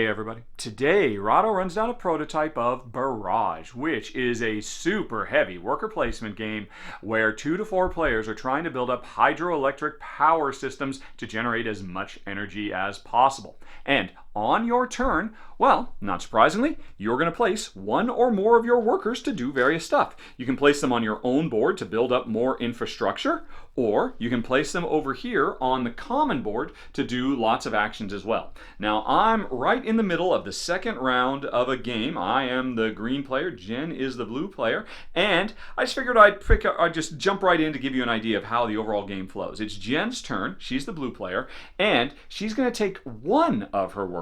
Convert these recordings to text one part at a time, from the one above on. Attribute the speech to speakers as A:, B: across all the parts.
A: Hey everybody. Today, Rahdo runs down a prototype of Barrage, which is a super heavy worker placement game where 2 to 4 players are trying to build up hydroelectric power systems to generate as much energy as possible. And on your turn, well, not surprisingly, you're going to place one or more of your workers to do various stuff. You can place them on your own board to build up more infrastructure, or you can place them over here on the common board to do lots of actions as well. Now, I'm right in the middle of the second round of a game. I am the green player, Jen is the blue player, and I just figured I'd just jump right in to give you an idea of how the overall game flows. It's Jen's turn, she's the blue player, and she's going to take one of her workers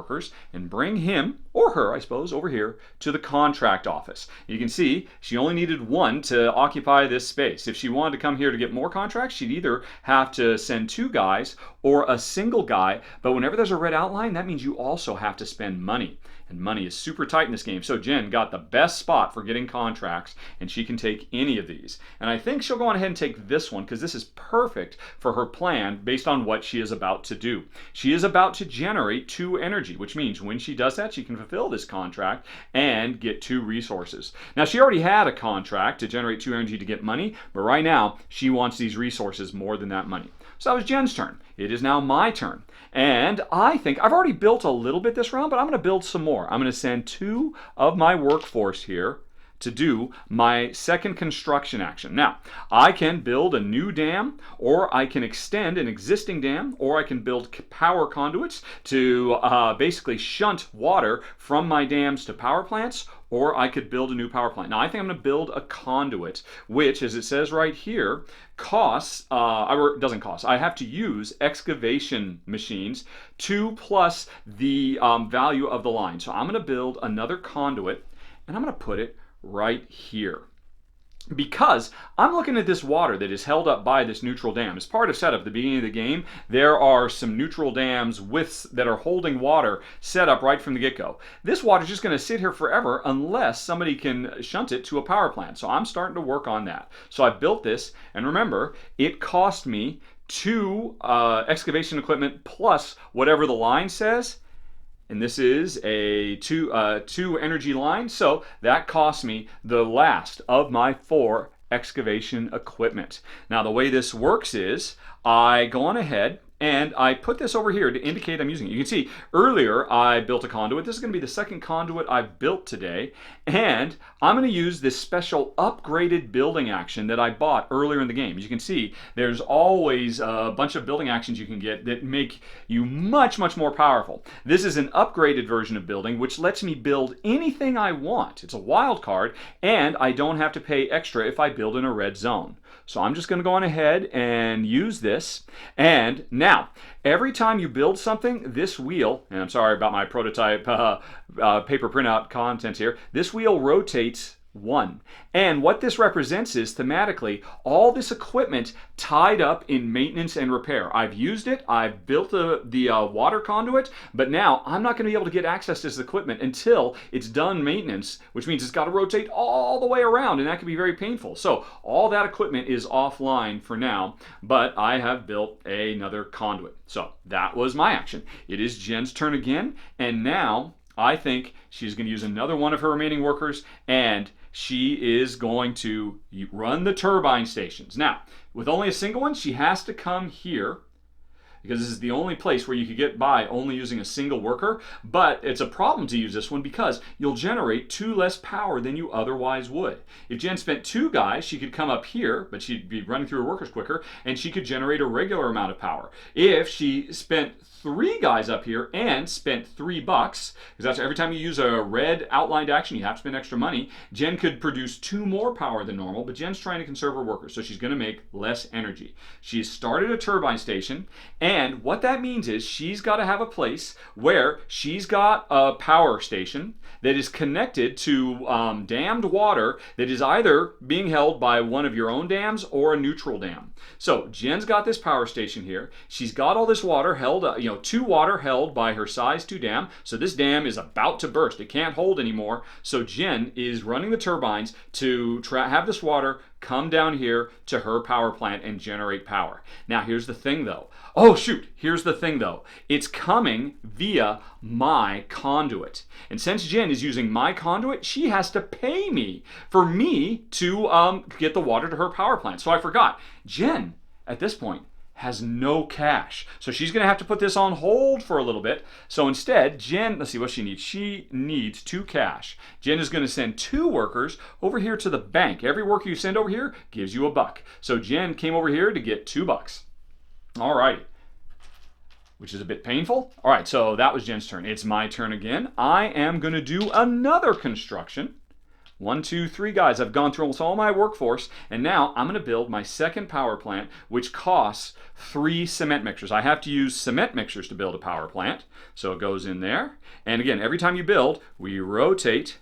A: and bring him, or her, I suppose, over here to the contract office. You can see she only needed one to occupy this space. If she wanted to come here to get more contracts, she'd either have to send 2 guys or a single guy, but whenever there's a red outline, that means you also have to spend money. And money is super tight in this game, so Jen got the best spot for getting contracts, and she can take any of these. And I think she'll go on ahead and take this one, because this is perfect for her plan based on what she is about to do. She is about to generate 2 energy, which means when she does that, she can fulfill this contract and get 2 resources. Now, she already had a contract to generate 2 energy to get money, but right now, she wants these resources more than that money. So that was Jen's turn. It is now my turn. And I think I've already built a little bit this round, but I'm going to build some more. I'm going to send 2 of my workforce here to do my second construction action. Now, I can build a new dam, or I can extend an existing dam, or I can build power conduits to basically shunt water from my dams to power plants, or I could build a new power plant. Now, I think I'm going to build a conduit, which, as it says right here, costs, or it doesn't cost. I have to use excavation machines 2 plus the value of the line. So I'm going to build another conduit, and I'm going to put it right here. Because I'm looking at this water that is held up by this neutral dam. As part of setup at the beginning of the game, there are some neutral dams that are holding water set up right from the get-go. This water is just going to sit here forever unless somebody can shunt it to a power plant. So I'm starting to work on that. So I built this, and remember, it cost me 2 excavation equipment plus whatever the line says. And this is a 2 energy line, so that cost me the last of my 4 excavation equipment. Now, the way this works is I go on ahead and I put this over here to indicate I'm using it. You can see earlier I built a conduit. This is going to be the second conduit I've built today. And I'm going to use this special upgraded building action that I bought earlier in the game. As you can see, there's always a bunch of building actions you can get that make you much, much more powerful. This is an upgraded version of building, which lets me build anything I want. It's a wild card, and I don't have to pay extra if I build in a red zone. So I'm just going to go on ahead and use this. And now, every time you build something, this wheel, and I'm sorry about my prototype paper printout contents here, this wheel rotates 1. And what this represents is, thematically, all this equipment tied up in maintenance and repair. I've used it, I've built the water conduit, but now I'm not going to be able to get access to this equipment until it's done maintenance, which means it's got to rotate all the way around, and that can be very painful. So all that equipment is offline for now, but I have built another conduit. So that was my action. It is Jen's turn again, and now I think she's going to use another one of her remaining workers, and she is going to run the turbine stations. Now, with only a single one, she has to come here, because this is the only place where you could get by only using a single worker. But it's a problem to use this one because you'll generate 2 less power than you otherwise would. If Jen spent 2 guys, she could come up here, but she'd be running through her workers quicker, and she could generate a regular amount of power. If she spent 3 guys up here and spent $3, because that's every time you use a red outlined action, you have to spend extra money, Jen could produce 2 more power than normal, but Jen's trying to conserve her workers, so she's going to make less energy. She's started a turbine station, and what that means is she's got to have a place where she's got a power station that is connected to dammed water that is either being held by one of your own dams or a neutral dam. So Jen's got this power station here. She's got all this water held, 2 water held by her size 2 dam. So this dam is about to burst. It can't hold anymore. So Jen is running the turbines to have this water come down here to her power plant and generate power. Now here's the thing though. Oh shoot, here's the thing though. It's coming via my conduit. And since Jen is using my conduit, she has to pay me for me to get the water to her power plant. So I forgot. Jen, at this point, has no cash. So she's going to have to put this on hold for a little bit. So instead, Jen, let's see what she needs. She needs 2 cash. Jen is going to send 2 workers over here to the bank. Every worker you send over here gives you $1. So Jen came over here to get $2. All right. Which is a bit painful. All right, so that was Jen's turn. It's my turn again. I am going to do another construction. 1, 2, 3 guys. I've gone through almost all my workforce, and now I'm going to build my second power plant, which costs 3 cement mixers. I have to use cement mixers to build a power plant, so it goes in there. And again, every time you build, we rotate.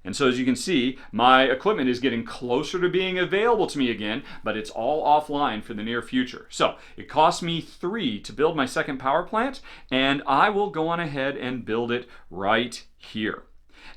A: And so as you can see, my equipment is getting closer to being available to me again, but it's all offline for the near future. So it cost me 3 to build my second power plant, and I will go on ahead and build it right here.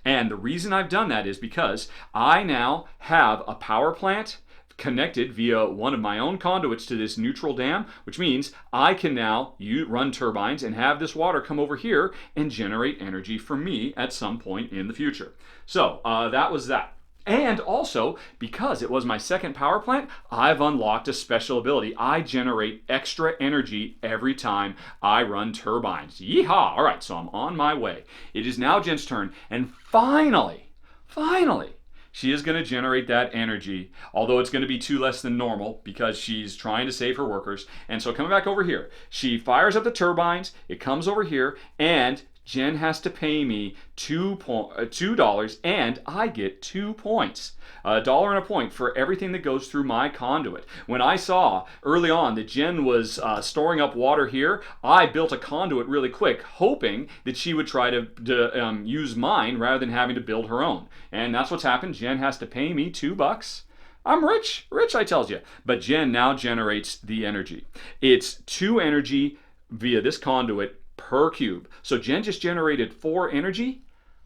A: And the reason I've done that is because I now have a power plant connected via one of my own conduits to this neutral dam, which means I can now run turbines and have this water come over here and generate energy for me at some point in the future. So that was that. And also, because it was my second power plant, I've unlocked a special ability. I generate extra energy every time I run turbines. Yeehaw! All right, so I'm on my way. It is now Jen's turn, and finally, she is going to generate that energy, although it's going to be 2 less than normal because she's trying to save her workers. And so coming back over here, she fires up the turbines, it comes over here, and Jen has to pay me $2 and I get 2 points. $1 and a point for everything that goes through my conduit. When I saw early on that Jen was storing up water here, I built a conduit really quick, hoping that she would try to use mine rather than having to build her own. And that's what's happened. Jen has to pay me $2. I'm rich, I tells you. But Jen now generates the energy. It's 2 energy via this conduit per cube. So Jen just generated 4 energy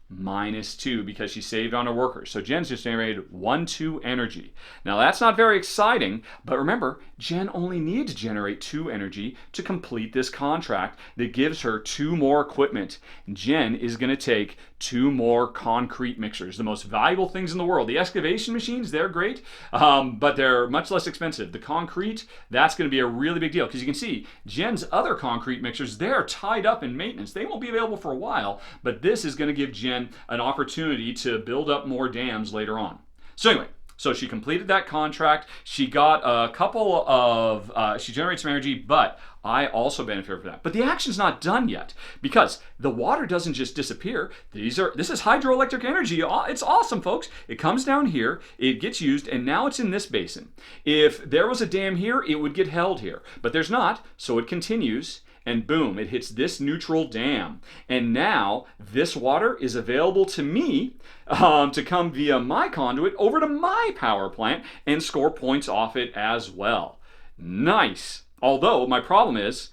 A: minus 2 because she saved on her workers. So Jen's just generated 1, 2 energy. Now that's not very exciting, but remember, Jen only needs to generate 2 energy to complete this contract that gives her 2 more equipment. Jen is going to take 2 more concrete mixers, the most valuable things in the world. The excavation machines, they're great, but they're much less expensive. The concrete, that's going to be a really big deal because you can see Jen's other concrete mixers, they're tied up in maintenance. They won't be available for a while, but this is going to give Jen an opportunity to build up more dams later on. So anyway, so she completed that contract. She got a couple of, she generated some energy, but I also benefited from that. But the action's not done yet because the water doesn't just disappear. This is hydroelectric energy. It's awesome, folks. It comes down here, it gets used, and now it's in this basin. If there was a dam here, it would get held here, but there's not, so it continues. And boom, it hits this neutral dam. And now this water is available to me to come via my conduit over to my power plant and score points off it as well. Nice. Although my problem is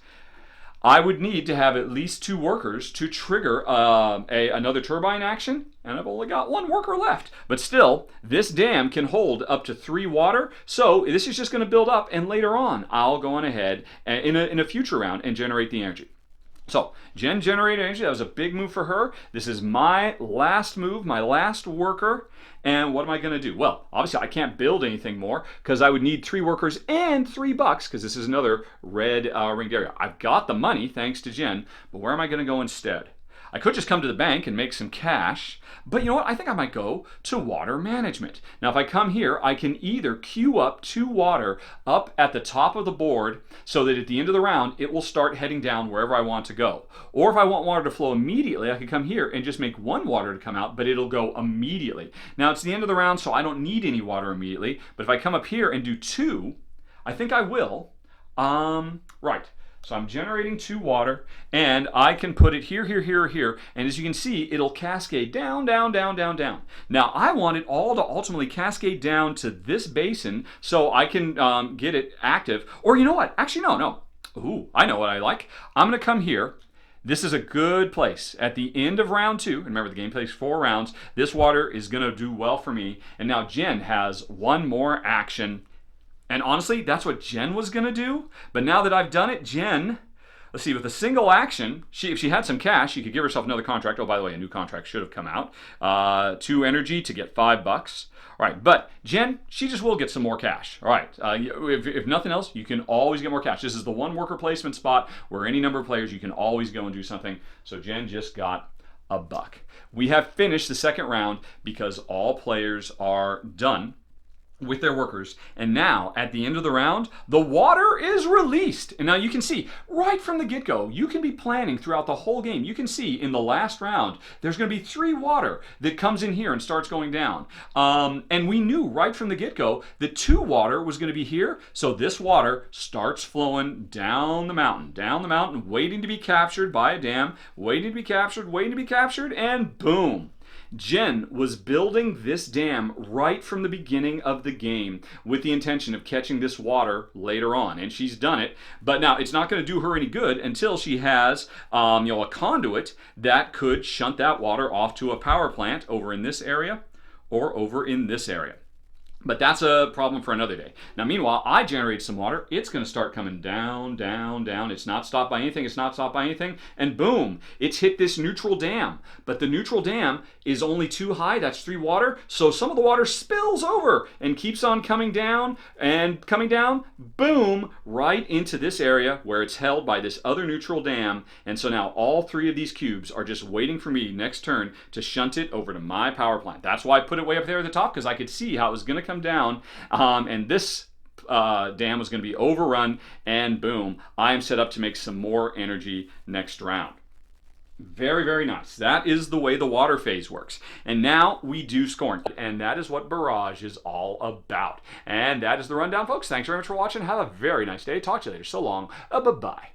A: I would need to have at least 2 workers to trigger another turbine action, and I've only got 1 worker left. But still, this dam can hold up to 3 water, so this is just going to build up, and later on, I'll go on ahead in a future round and generate the energy. So, Jen generated energy. That was a big move for her. This is my last move, my last worker. And what am I going to do? Well, obviously I can't build anything more because I would need 3 workers and $3 because this is another red ringed area. I've got the money thanks to Jen, but where am I going to go instead? I could just come to the bank and make some cash, but you know what? I think I might go to water management. Now, if I come here, I can either queue up 2 water up at the top of the board so that at the end of the round, it will start heading down wherever I want to go. Or if I want water to flow immediately, I can come here and just make 1 water to come out, but it'll go immediately. Now, it's the end of the round, so I don't need any water immediately, but if I come up here and do 2, I think I will. Right. So I'm generating 2 water, and I can put it here, and as you can see, it'll cascade down, down, down, down, down. Now, I want it all to ultimately cascade down to this basin so I can get it active. Or you know what? Actually, no. Ooh, I know what I like. I'm going to come here. This is a good place. At the end of round 2, and remember the game plays 4 rounds, this water is going to do well for me. And now Jen has one more action. And honestly, that's what Jen was going to do. But now that I've done it, Jen, let's see, with a single action, if she had some cash, she could give herself another contract. Oh, by the way, a new contract should have come out. 2 energy to get $5. All right, but Jen, she just will get some more cash. All right, if nothing else, you can always get more cash. This is the one worker placement spot where any number of players, you can always go and do something. So Jen just got $1. We have finished the second round because all players are done with their workers, and now at the end of the round the water is released. And now you can see right from the get-go, you can be planning throughout the whole game. You can see in the last round there's going to be 3 water that comes in here and starts going down, and we knew right from the get-go that 2 water was going to be here, so this water starts flowing down the mountain, waiting to be captured by a dam, waiting to be captured, and boom. Jen was building this dam right from the beginning of the game with the intention of catching this water later on, and she's done it. But now it's not going to do her any good until she has a conduit that could shunt that water off to a power plant over in this area or over in this area. But that's a problem for another day. Now, meanwhile, I generate some water. It's going to start coming down. It's not stopped by anything. And boom, it's hit this neutral dam. But the neutral dam is only too high. That's 3 water. So some of the water spills over and keeps on coming down. Boom, right into this area where it's held by this other neutral dam. And so now all 3 of these cubes are just waiting for me next turn to shunt it over to my power plant. That's why I put it way up there at the top, because I could see how it was going to come down, and this dam was going to be overrun, and boom, I am set up to make some more energy next round. Very, very nice. That is the way the water phase works. And now we do scoring, and that is what Barrage is all about. And that is the rundown, folks. Thanks very much for watching. Have a very nice day. Talk to you later. So long. Bye-bye.